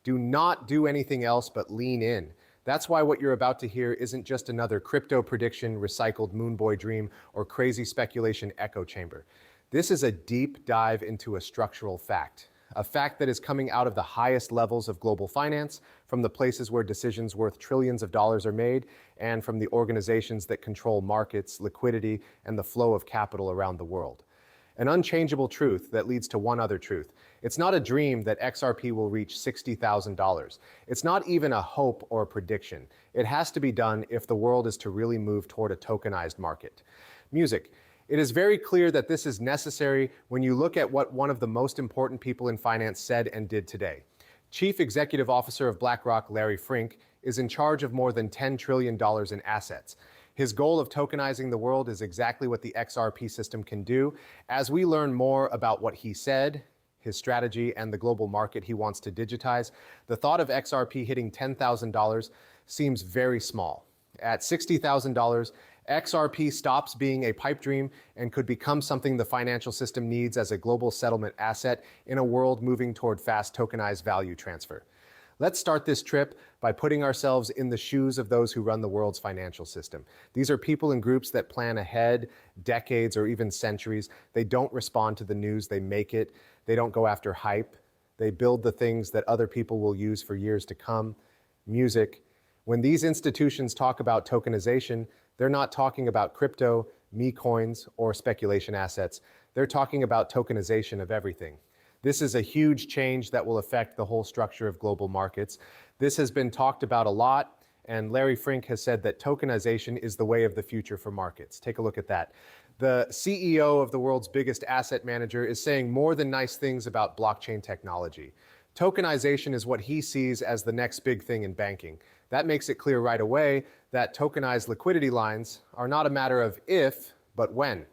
Do not do anything else but lean in. That's why what you're about to hear isn't just another crypto prediction, recycled moonboy dream, or crazy speculation echo chamber. This is a deep dive into a structural fact. A fact that is coming out of the highest levels of global finance, from the places where decisions worth trillions of dollars are made, and from the organizations that control markets, liquidity, and the flow of capital around the world. An unchangeable truth that leads to one other truth. It's not a dream that XRP will reach $60,000. It's not even a hope or a prediction. It has to be done if the world is to really move toward a tokenized market. Music. It is very clear that this is necessary when you look at what one of the most important people in finance said and did today. Chief Executive Officer of BlackRock, Larry Fink, is in charge of more than $10 trillion in assets. His goal of tokenizing the world is exactly what the XRP system can do. As we learn more about what he said, his strategy, and the global market he wants to digitize, the thought of XRP hitting $10,000 seems very small. At $60,000, XRP stops being a pipe dream and could become something the financial system needs as a global settlement asset in a world moving toward fast tokenized value transfer. Let's start this trip by putting ourselves in the shoes of those who run the world's financial system. These are people and groups that plan ahead, decades or even centuries. They don't respond to the news, they make it. They don't go after hype. They build the things that other people will use for years to come. Music. When these institutions talk about tokenization, they're not talking about crypto, meme coins, or speculation assets. They're talking about tokenization of everything. This is a huge change that will affect the whole structure of global markets. This has been talked about a lot, and Larry Fink has said that tokenization is the way of the future for markets. Take a look at that. The CEO of the world's biggest asset manager is saying more than nice things about blockchain technology. Tokenization is what he sees as the next big thing in banking. That makes it clear right away that tokenized liquidity lines are not a matter of if, but when.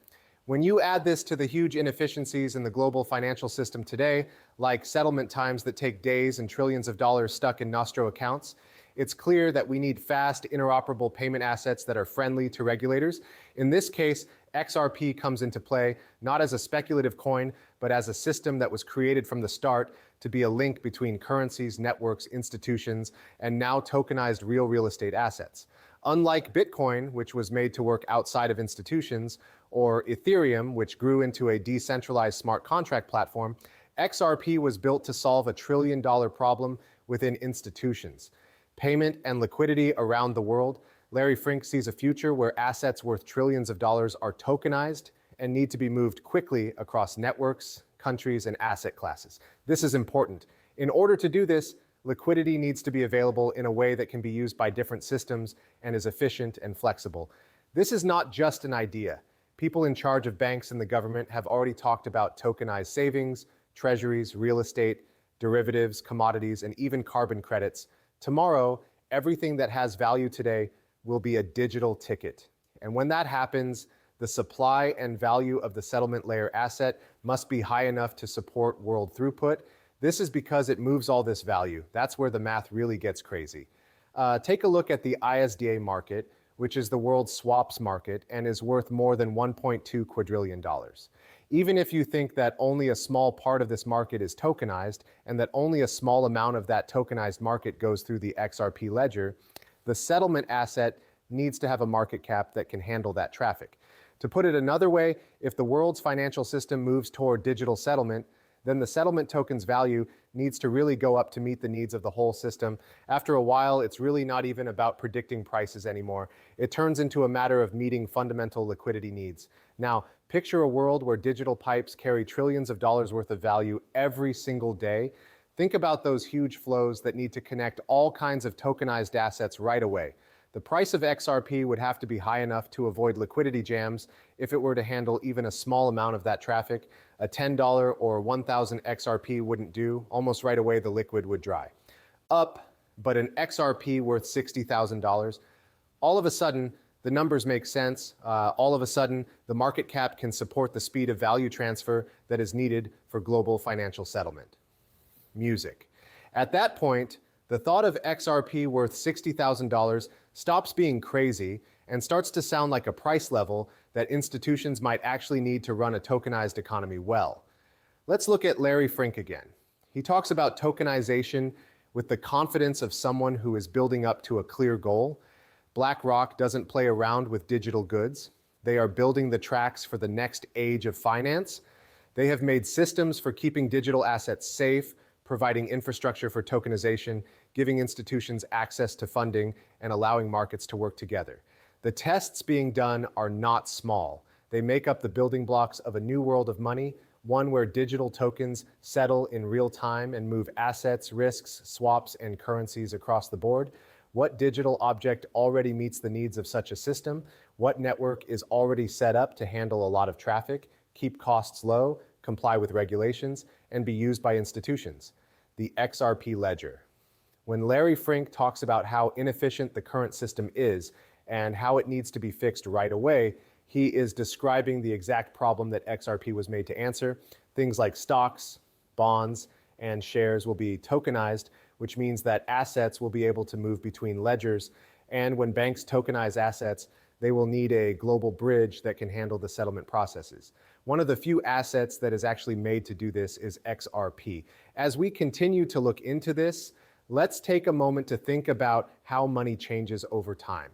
When you add this to the huge inefficiencies in the global financial system today, like settlement times that take days and trillions of dollars stuck in nostro accounts, it's clear that we need fast, interoperable payment assets that are friendly to regulators. In this case, XRP comes into play not as a speculative coin, but as a system that was created from the start to be a link between currencies, networks, institutions, and now tokenized real estate assets. Unlike Bitcoin, which was made to work outside of institutions, or Ethereum, which grew into a decentralized smart contract platform, XRP was built to solve a $1 trillion problem within institutions. Payment and liquidity around the world. Larry Fink sees a future where assets worth trillions of dollars are tokenized and need to be moved quickly across networks, countries, and asset classes. This is important. In order to do this, liquidity needs to be available in a way that can be used by different systems and is efficient and flexible. This is not just an idea. People in charge of banks and the government have already talked about tokenized savings, treasuries, real estate, derivatives, commodities, and even carbon credits. Tomorrow, everything that has value today will be a digital ticket. And when that happens, the supply and value of the settlement layer asset must be high enough to support world throughput. This is because it moves all this value. That's where the math really gets crazy. Take a look at the ISDA market, which is the world's swaps market and is worth more than $1.2 quadrillion. Even if you think that only a small part of this market is tokenized and that only a small amount of that tokenized market goes through the XRP ledger, the settlement asset needs to have a market cap that can handle that traffic. To put it another way, if the world's financial system moves toward digital settlement, then the settlement token's value needs to really go up to meet the needs of the whole system. After a while, it's really not even about predicting prices anymore. It turns into a matter of meeting fundamental liquidity needs. Now, picture a world where digital pipes carry trillions of dollars worth of value every single day. Think about those huge flows that need to connect all kinds of tokenized assets right away. The price of XRP would have to be high enough to avoid liquidity jams if it were to handle even a small amount of that traffic. A $10 or 1,000 XRP wouldn't do. Almost right away, the liquid would dry. Up, but an XRP worth $60,000. All of a sudden, the numbers make sense. All of a sudden, the market cap can support the speed of value transfer that is needed for global financial settlement. Music. At that point, the thought of XRP worth $60,000 stops being crazy and starts to sound like a price level that institutions might actually need to run a tokenized economy well. Let's look at Larry Fink again. He talks about tokenization with the confidence of someone who is building up to a clear goal. BlackRock doesn't play around with digital goods. They are building the tracks for the next age of finance. They have made systems for keeping digital assets safe, providing infrastructure for tokenization, giving institutions access to funding, and allowing markets to work together. The tests being done are not small. They make up the building blocks of a new world of money, one where digital tokens settle in real time and move assets, risks, swaps, and currencies across the board. What digital object already meets the needs of such a system? What network is already set up to handle a lot of traffic, keep costs low, comply with regulations, and be used by institutions? The XRP ledger. When Larry Fink talks about how inefficient the current system is and how it needs to be fixed right away, he is describing the exact problem that XRP was made to answer. Things like stocks, bonds, and shares will be tokenized, which means that assets will be able to move between ledgers. And when banks tokenize assets, they will need a global bridge that can handle the settlement processes. One of the few assets that is actually made to do this is XRP. As we continue to look into this, let's take a moment to think about how money changes over time.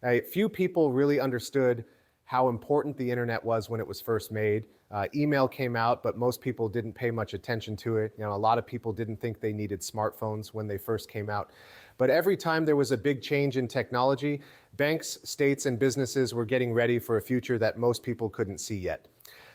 Now, few people really understood how important the internet was when it was first made. Email came out, but most people didn't pay much attention to it. A lot of people didn't think they needed smartphones when they first came out. But every time there was a big change in technology, banks, states, and businesses were getting ready for a future that most people couldn't see yet.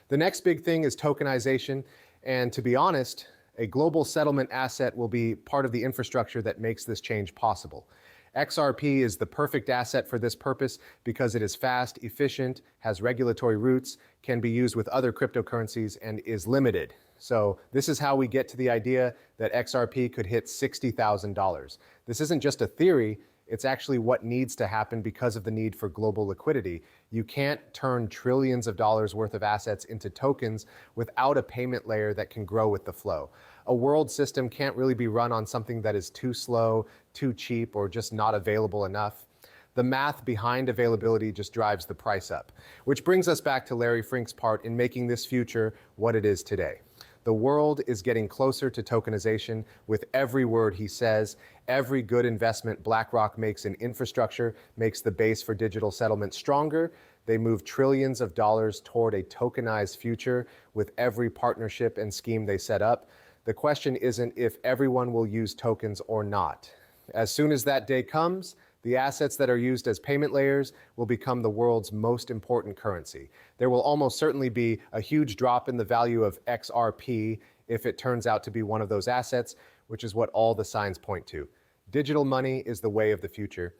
The next big thing is tokenization, and to be honest, a global settlement asset will be part of the infrastructure that makes this change possible. XRP is the perfect asset for this purpose because it is fast, efficient, has regulatory roots, can be used with other cryptocurrencies, and is limited. So this is how we get to the idea that XRP could hit $60,000. This isn't just a theory, it's actually what needs to happen because of the need for global liquidity. You can't turn trillions of dollars worth of assets into tokens without a payment layer that can grow with the flow. A world system can't really be run on something that is too slow, too cheap, or just not available enough. The math behind availability just drives the price up, which brings us back to Larry Fink's part in making this future what it is today. The world is getting closer to tokenization with every word he says. Every good investment BlackRock makes in infrastructure makes the base for digital settlement stronger. They move trillions of dollars toward a tokenized future with every partnership and scheme they set up. The question isn't if everyone will use tokens or not. As soon as that day comes, the assets that are used as payment layers will become the world's most important currency. There will almost certainly be a huge drop in the value of XRP if it turns out to be one of those assets, which is what all the signs point to. Digital money is the way of the future.